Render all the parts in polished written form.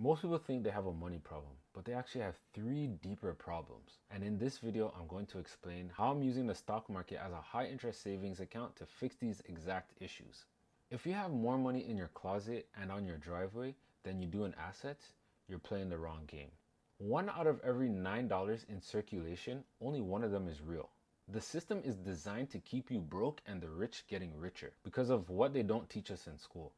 Most people think they have a money problem, but they actually have three deeper problems. And in this video, I'm going to explain how I'm using the stock market as a high interest savings account to fix these exact issues. If you have more money in your closet and on your driveway than you do in assets, you're playing the wrong game. One out of every $9 in circulation, only one of them is real. The system is designed to keep you broke and the rich getting richer because of what they don't teach us in school.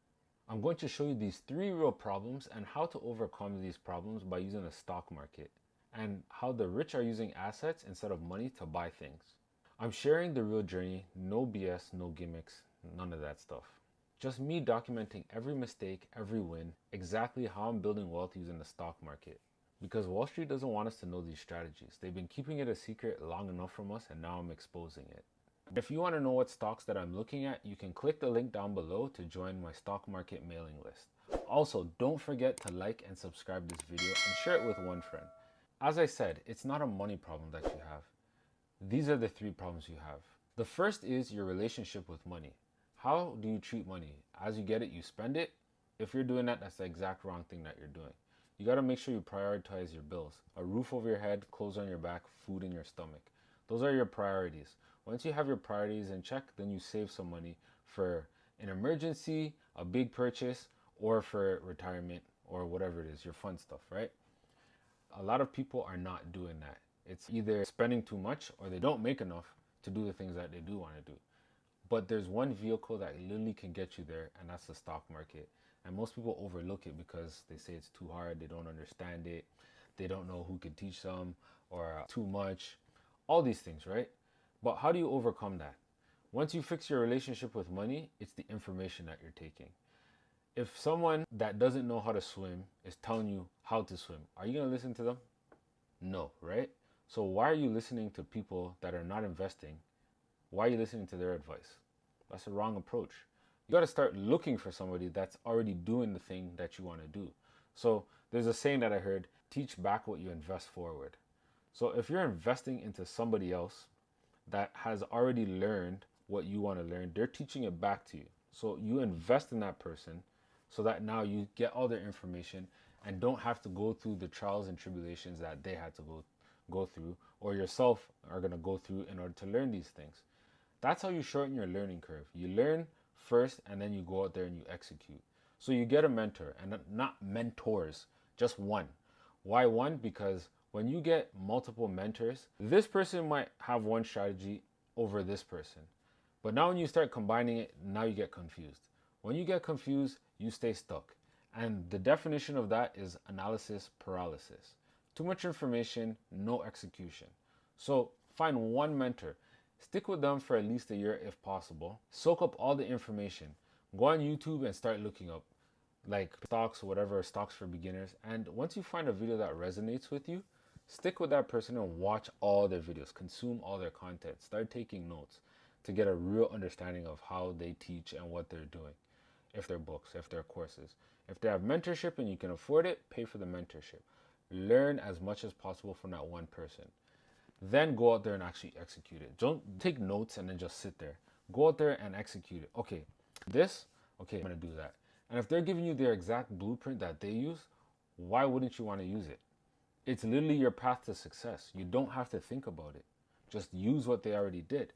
I'm going to show you these three real problems and how to overcome these problems by using the stock market, and how the rich are using assets instead of money to buy things. I'm sharing the real journey, no BS, no gimmicks, none of that stuff. Just me documenting every mistake, every win, exactly how I'm building wealth using the stock market. Because Wall Street doesn't want us to know these strategies. They've been keeping it a secret long enough from us, and now I'm exposing it. If you want to know what stocks that I'm looking at, you can click the link down below to join my stock market mailing list. Also, don't forget to like and subscribe this video and share it with one friend. As I said, it's not a money problem that you have. These are the three problems you have. The first is your relationship with money. How do you treat money? As you get it, you spend it. If you're doing that, that's the exact wrong thing that you're doing. You got to make sure you prioritize your bills. A roof over your head, clothes on your back, food in your stomach. Those are your priorities. Once you have your priorities in check, then you save some money for an emergency, a big purchase, or for retirement, or whatever it is, your fun stuff, right? A lot of people are not doing that. It's either spending too much or they don't make enough to do the things that they do want to do. But there's one vehicle that literally can get you there, and that's the stock market. And most people overlook it because they say it's too hard, they don't understand it, they don't know who can teach them, or too much, all these things, right? But how do you overcome that? Once you fix your relationship with money, it's the information that you're taking. If someone that doesn't know how to swim is telling you how to swim, are you going to listen to them? No, right? So why are you listening to people that are not investing? Why are you listening to their advice? That's a wrong approach. You got to start looking for somebody that's already doing the thing that you want to do. So there's a saying that I heard, teach back what you invest forward. So if you're investing into somebody else that has already learned what you want to learn, they're teaching it back to you. So you invest in that person so that now you get all their information and don't have to go through the trials and tribulations that they had to go through, or yourself are going to go through in order to learn these things. That's how you shorten your learning curve. You learn first and then you go out there and you execute. So you get a mentor, and not mentors, just one. Why one? Because when you get multiple mentors, this person might have one strategy over this person. But now when you start combining it, now you get confused. When you get confused, you stay stuck. And the definition of that is analysis paralysis. Too much information, no execution. So find one mentor. Stick with them for at least a year if possible. Soak up all the information. Go on YouTube and start looking up like stocks, whatever, stocks for beginners. And once you find a video that resonates with you, stick with that person and watch all their videos, consume all their content, start taking notes to get a real understanding of how they teach and what they're doing. If they're books, if they're courses. If they have mentorship and you can afford it, pay for the mentorship. Learn as much as possible from that one person. Then go out there and actually execute it. Don't take notes and then just sit there. Go out there and execute it. Okay, I'm gonna do that. And if they're giving you their exact blueprint that they use, why wouldn't you want to use it? It's literally your path to success. You don't have to think about it. Just use what they already did.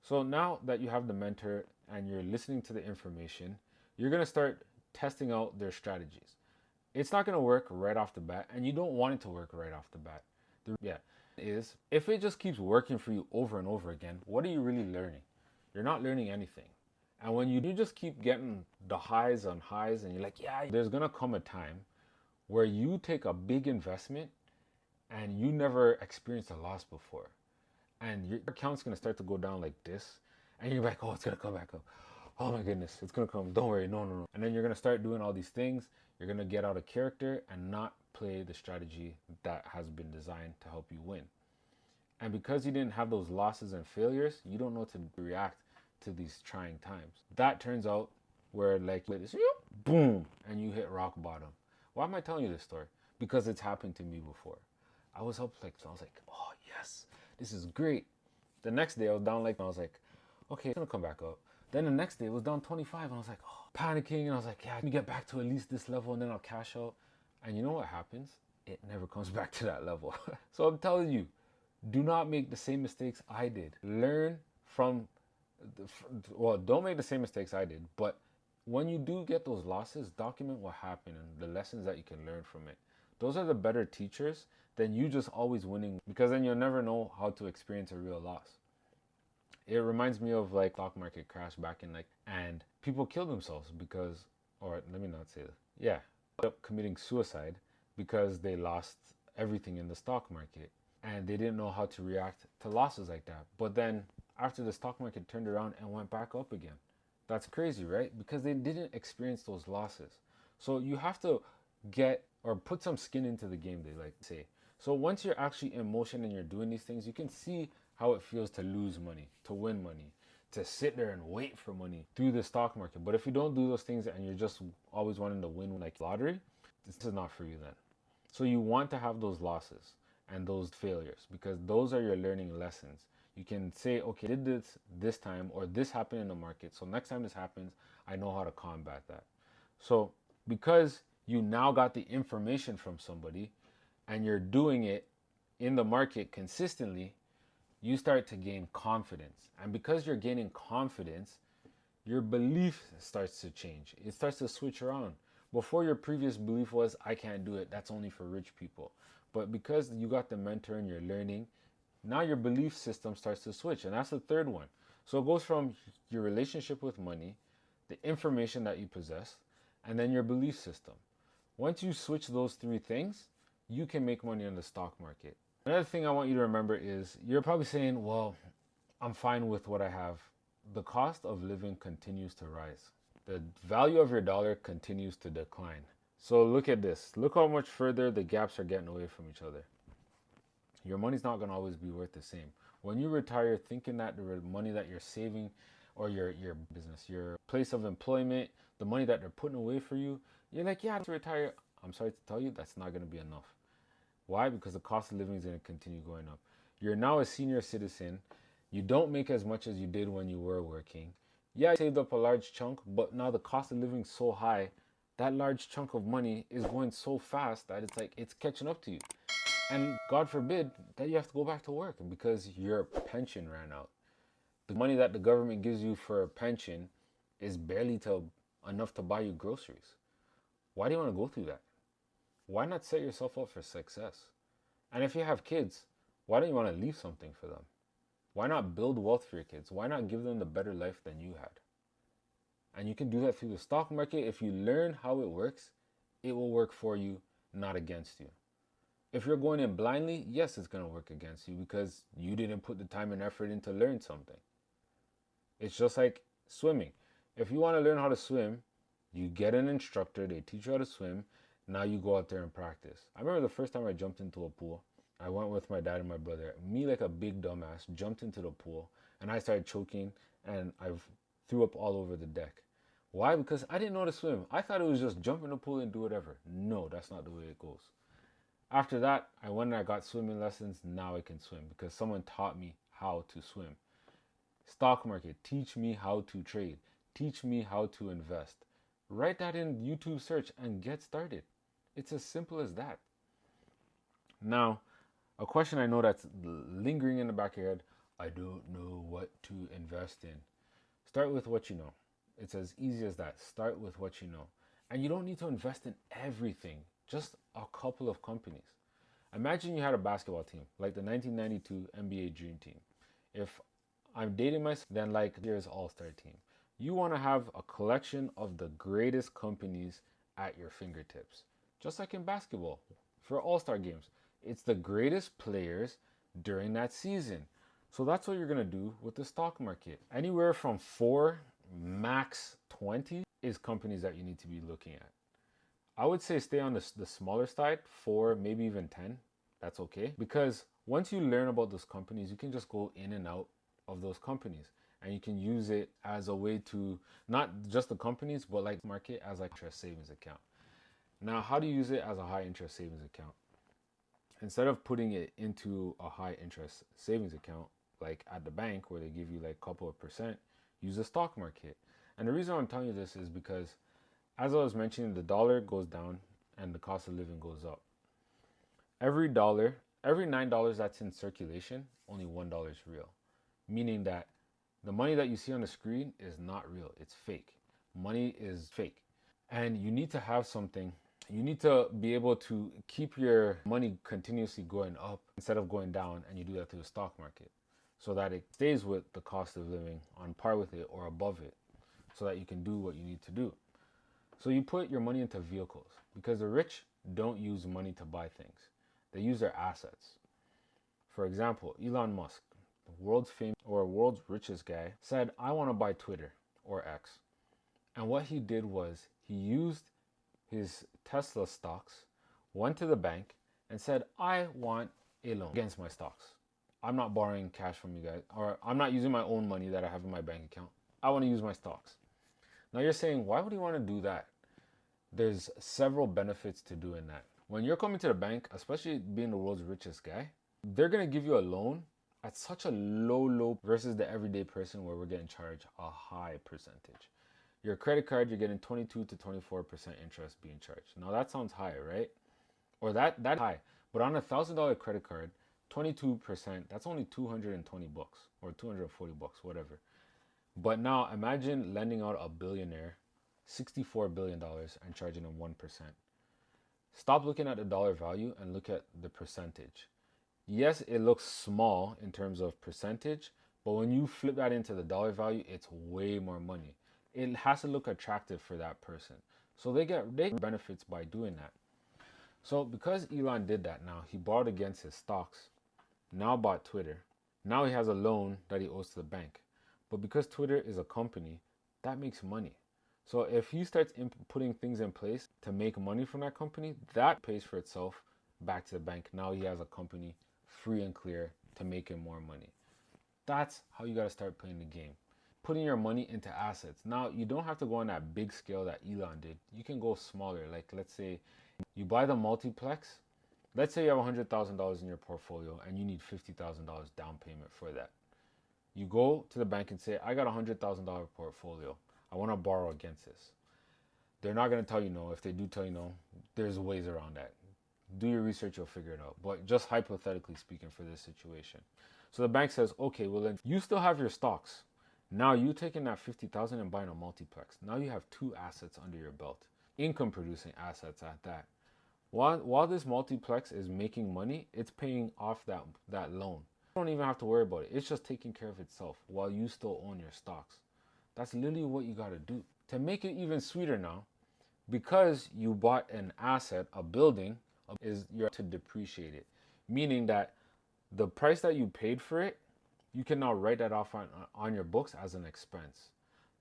So now that you have the mentor and you're listening to the information, you're gonna start testing out their strategies. It's not gonna work right off the bat, and you don't want it to work right off the bat. Is if it just keeps working for you over and over again, what are you really learning? You're not learning anything. And when you just keep getting the highs on highs and you're like, yeah, there's gonna come a time where you take a big investment and you never experienced a loss before. And your account's gonna start to go down like this, and you're like, oh, it's gonna come back up. Oh my goodness, it's gonna come. Don't worry, no. And then you're gonna start doing all these things. You're gonna get out of character and not play the strategy that has been designed to help you win. And because you didn't have those losses and failures, you don't know to react to these trying times. That turns out where like this, boom, and you hit rock bottom. Why am I telling you this story? Because it's happened to me before. I was up like, so I was like, oh yes, this is great. The next day I was down like, I was like, okay, it's gonna come back up. Then the next day it was down 25 and I was like, oh, panicking, and I was like, yeah, let me get back to at least this level and then I'll cash out. And you know what happens? It never comes back to that level. So I'm telling you, do not make the same mistakes I did. Learn from, well, don't make the same mistakes I did, but when you do get those losses, document what happened and the lessons that you can learn from it. Those are the better teachers than you just always winning, because then you'll never know how to experience a real loss. It reminds me of like stock market crash back in like, and people killed themselves because, or let me not say that. Yeah, ended up committing suicide because they lost everything in the stock market and they didn't know how to react to losses like that. But then after the stock market turned around and went back up again. That's crazy, right? Because they didn't experience those losses. So you have to get or put some skin into the game, they like to say. So once you're actually in motion and you're doing these things, you can see how it feels to lose money, to win money, to sit there and wait for money through the stock market. But if you don't do those things and you're just always wanting to win like lottery, this is not for you then. So you want to have those losses and those failures because those are your learning lessons. You can say, okay, I did this time, or this happened in the market. So next time this happens, I know how to combat that. So because you now got the information from somebody and you're doing it in the market consistently, you start to gain confidence. And because you're gaining confidence, your belief starts to change. It starts to switch around. Before, your previous belief was, I can't do it. That's only for rich people. But because you got the mentor and you're learning, now your belief system starts to switch. And that's the third one. So it goes from your relationship with money, the information that you possess, and then your belief system. Once you switch those three things, you can make money in the stock market. Another thing I want you to remember is you're probably saying, well, I'm fine with what I have. The cost of living continues to rise. The value of your dollar continues to decline. So look at this. Look how much further the gaps are getting away from each other. Your money's not going to always be worth the same. When you retire thinking that the money that you're saving or your business, your place of employment, the money that they're putting away for you, you're like, yeah, to retire. I'm sorry to tell you, that's not going to be enough. Why? Because the cost of living is going to continue going up. You're now a senior citizen. You don't make as much as you did when you were working. Yeah, you saved up a large chunk, but now the cost of living is so high, that large chunk of money is going so fast that it's like it's catching up to you. And God forbid that you have to go back to work because your pension ran out. The money that the government gives you for a pension is barely enough to buy you groceries. Why do you want to go through that? Why not set yourself up for success? And if you have kids, why don't you want to leave something for them? Why not build wealth for your kids? Why not give them the better life than you had? And you can do that through the stock market. If you learn how it works, it will work for you, not against you. If you're going in blindly, yes, it's going to work against you because you didn't put the time and effort in to learn something. It's just like swimming. If you want to learn how to swim, you get an instructor, they teach you how to swim. Now you go out there and practice. I remember the first time I jumped into a pool, I went with my dad and my brother. Me, like a big dumbass, jumped into the pool and I started choking and I threw up all over the deck. Why? Because I didn't know how to swim. I thought it was just jump in the pool and do whatever. No, that's not the way it goes. After that, I went and I got swimming lessons. Now I can swim because someone taught me how to swim. Stock market, teach me how to trade. Teach me how to invest. Write that in YouTube search and get started. It's as simple as that. Now, a question I know that's lingering in the back of your head, I don't know what to invest in. Start with what you know. It's as easy as that. Start with what you know. And you don't need to invest in everything, just a couple of companies. Imagine you had a basketball team, like the 1992 NBA Dream Team. If I'm dating myself, then like here's All-Star Team. You want to have a collection of the greatest companies at your fingertips. Just like in basketball, for All-Star games. It's the greatest players during that season. So that's what you're going to do with the stock market. Anywhere from 4, max 20 is companies that you need to be looking at. I would say stay on the smaller side, 4, maybe even 10. That's okay. Because once you learn about those companies, you can just go in and out of those companies. And you can use it as a way to, not just the companies, but like market as like interest savings account. Now, how do you use it as a high interest savings account? Instead of putting it into a high interest savings account, like at the bank where they give you like a couple of percent, use the stock market. And the reason I'm telling you this is because, as I was mentioning, the dollar goes down and the cost of living goes up. Every $9 that's in circulation, only $1 is real. Meaning that the money that you see on the screen is not real, it's fake. Money is fake. And you need to have something, you need to be able to keep your money continuously going up instead of going down, and you do that through the stock market so that it stays with the cost of living, on par with it or above it, so that you can do what you need to do. So you put your money into vehicles, because the rich don't use money to buy things. They use their assets. For example, Elon Musk, the world's richest guy, said, I want to buy Twitter or X. And what he did was he used his Tesla stocks, went to the bank and said, I want a loan against my stocks. I'm not borrowing cash from you guys, or I'm not using my own money that I have in my bank account. I want to use my stocks. Now you're saying, why would he want to do that? There's several benefits to doing that. When you're coming to the bank, especially being the world's richest guy, they're going to give you a loan at such a low versus the everyday person where we're getting charged a high percentage. Your credit card, you're getting 22 to 24% interest being charged. Now that sounds high, right? Or that high. But on $1,000 credit card, 22%, that's only 220 bucks or 240 bucks, whatever. But now imagine lending out a billionaire $64 billion and charging them 1%. Stop looking at the dollar value and look at the percentage. Yes, it looks small in terms of percentage, but when you flip that into the dollar value, it's way more money. It has to look attractive for that person. So they get benefits by doing that. So because Elon did that now, he borrowed against his stocks, now bought Twitter. Now he has a loan that he owes to the bank. But because Twitter is a company, that makes money. So if he starts putting things in place to make money from that company, that pays for itself back to the bank. Now he has a company free and clear to make him more money. That's how you got to start playing the game. Putting your money into assets. Now, you don't have to go on that big scale that Elon did. You can go smaller. Like, let's say you buy the multiplex. Let's say you have $100,000 in your portfolio and you need $50,000 down payment for that. You go to the bank and say, I got a $100,000 portfolio. I want to borrow against this. They're not going to tell you no. If they do tell you no, there's ways around that. Do your research, you'll figure it out. But just hypothetically speaking for this situation. So the bank says, okay, well then you still have your stocks. Now you taking that 50,000 and buying a multiplex. Now you have two assets under your belt. Income producing assets at that. While this multiplex is making money, it's paying off that loan. You don't even have to worry about it. It's just taking care of itself while you still own your stocks. That's literally what you got to do. To make it even sweeter now, because you bought an asset, a building, you have to depreciate it. Meaning that the price that you paid for it, you can now write that off on your books as an expense.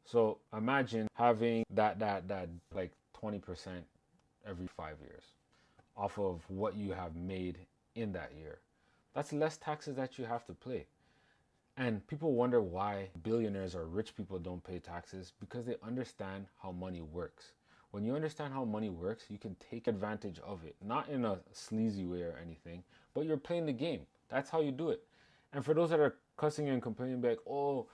So imagine having that like 20% every 5 years off of what you have made in that year. That's less taxes that you have to pay. And people wonder why billionaires or rich people don't pay taxes, because they understand how money works. When you understand how money works, you can take advantage of it. Not in a sleazy way or anything, but you're playing the game. That's how you do it. And for those that are cussing and complaining like, oh,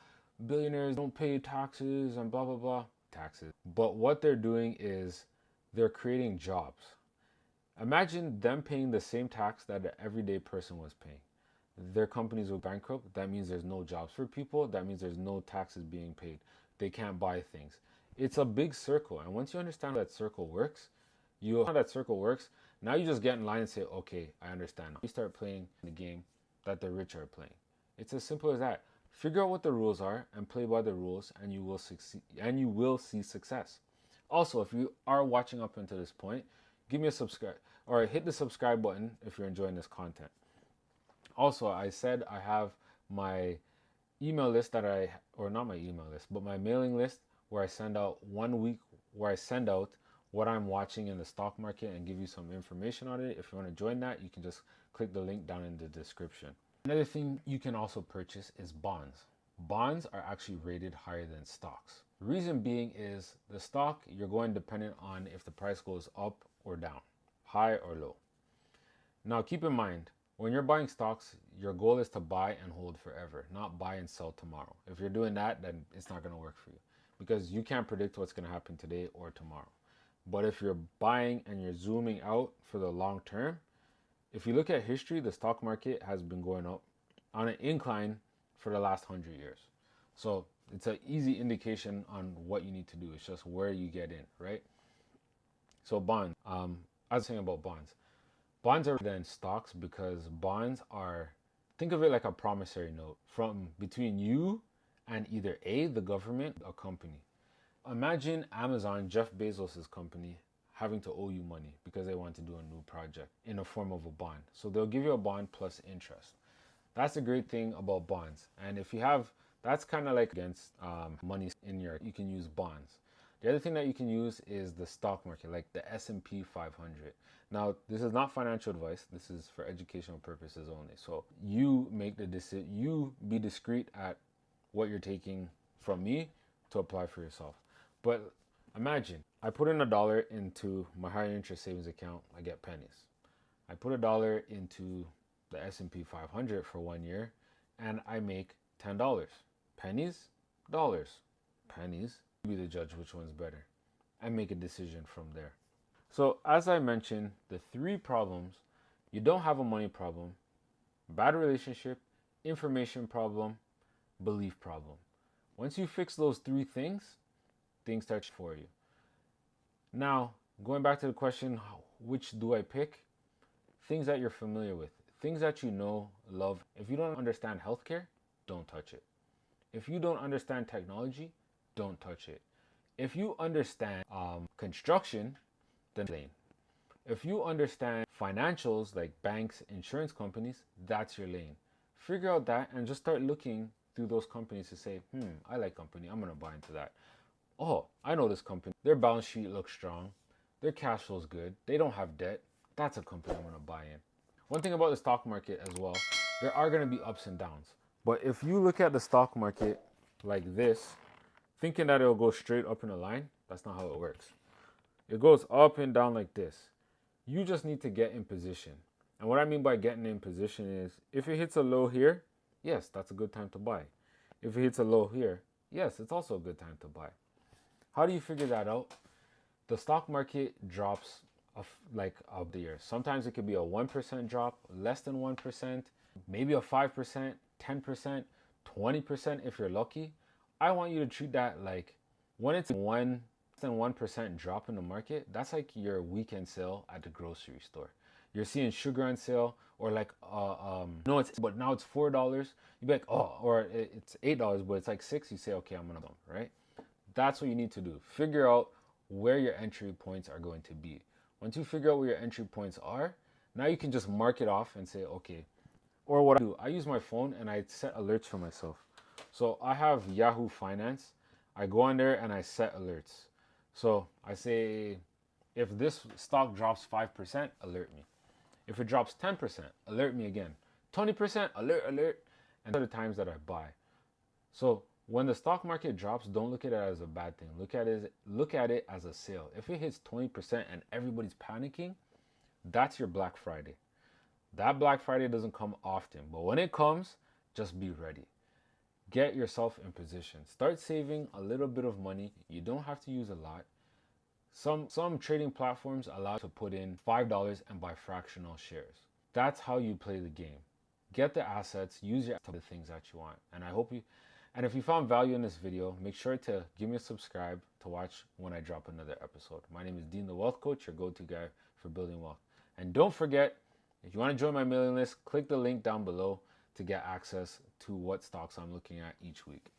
billionaires don't pay taxes and blah, blah, blah. Taxes. But what they're doing is they're creating jobs. Imagine them paying the same tax that the everyday person was paying. Their companies will bankrupt. That means there's no jobs for people. That means there's no taxes being paid. They can't buy things. It's a big circle. And once you understand how that circle works, now you just get in line and say, okay, I understand. You start playing the game that the rich are playing. It's as simple as that. Figure out what the rules are and play by the rules, and you will succeed, and you will see success. Also, if you are watching up until this point, give me a subscribe or hit the subscribe button if you're enjoying this content. Also, I said I have my email list not my email list, but my mailing list where I send out what I'm watching in the stock market and give you some information on it. If you want to join that, you can just click the link down in the description. Another thing you can also purchase is bonds. Bonds are actually rated higher than stocks. The reason being is the stock, you're going dependent on if the price goes up or down, high or low. Now keep in mind, when you're buying stocks, your goal is to buy and hold forever, not buy and sell tomorrow. If you're doing that, then it's not going to work for you because you can't predict what's going to happen today or tomorrow. But if you're buying and you're zooming out for the long term, if you look at history, the stock market has been going up on an incline for the last 100 years. So it's an easy indication on what you need to do. It's just where you get in, right? So bonds. I was saying about bonds. Bonds are than stocks because bonds are, think of it like a promissory note from between you and either A, the government, a company. Imagine Amazon, Jeff Bezos' company, having to owe you money because they want to do a new project in the form of a bond. So they'll give you a bond plus interest. That's the great thing about bonds. And if you have, that's kind of like against money in your, you can use bonds. The other thing that you can use is the stock market, like the S&P 500. Now, this is not financial advice. This is for educational purposes only. So you make the decision, you be discreet at what you're taking from me to apply for yourself. But imagine I put in $1 into my high interest savings account, I get pennies. I put $1 into the S&P 500 for 1 year and I make $10. Pennies, dollars, pennies. You be the judge which one's better and make a decision from there. So as I mentioned, the 3 problems: you don't have a money problem, bad relationship, information problem, belief problem. Once you fix those 3 things, things start for you. Now, going back to the question, which do I pick? Things that you're familiar with, things that you know, love. If you don't understand healthcare, don't touch it. If you don't understand technology, don't touch it. If you understand construction, then lane. If you understand financials like banks, insurance companies, that's your lane. Figure out that and just start looking through those companies to say, I like company, I'm gonna buy into that. Oh, I know this company. Their balance sheet looks strong. Their cash flow is good. They don't have debt. That's a company I'm gonna buy in. One thing about the stock market as well, there are gonna be ups and downs. But if you look at the stock market like this, thinking that it'll go straight up in a line, that's not how it works. It goes up and down like this. You just need to get in position. And what I mean by getting in position is, if it hits a low here, yes, that's a good time to buy. If it hits a low here, yes, it's also a good time to buy. How do you figure that out? The stock market drops like up the year. Sometimes it could be a 1% drop, less than 1%, maybe a 5%, 10%, 20% if you're lucky. I want you to treat that like when it's 1% drop in the market, that's like your weekend sale at the grocery store. You're seeing sugar on sale, or like no, it's but now it's $4. You be like, oh, or it's $8, but it's like $6. You say, okay, I'm gonna go, right? That's what you need to do. Figure out where your entry points are going to be. Once you figure out where your entry points are, now you can just mark it off and say, okay. Or what I do, I use my phone and I set alerts for myself. So I have Yahoo Finance. I go on there and I set alerts. So I say, if this stock drops 5%, alert me. If it drops 10%, alert me again. 20%, alert. And those are the times that I buy. So when the stock market drops, don't look at it as a bad thing. Look at it as a sale. If it hits 20% and everybody's panicking, that's your Black Friday. That Black Friday doesn't come often, but when it comes, just be ready. Get yourself in position. Start saving a little bit of money. You don't have to use a lot. Some trading platforms allow you to put in $5 and buy fractional shares. That's how you play the game. Get the assets, use your the things that you want. And if you found value in this video, make sure to give me a subscribe to watch when I drop another episode. My name is Dean the Wealth Coach, your go-to guy for building wealth. And don't forget, if you want to join my mailing list, click the link down below to get access to what stocks I'm looking at each week.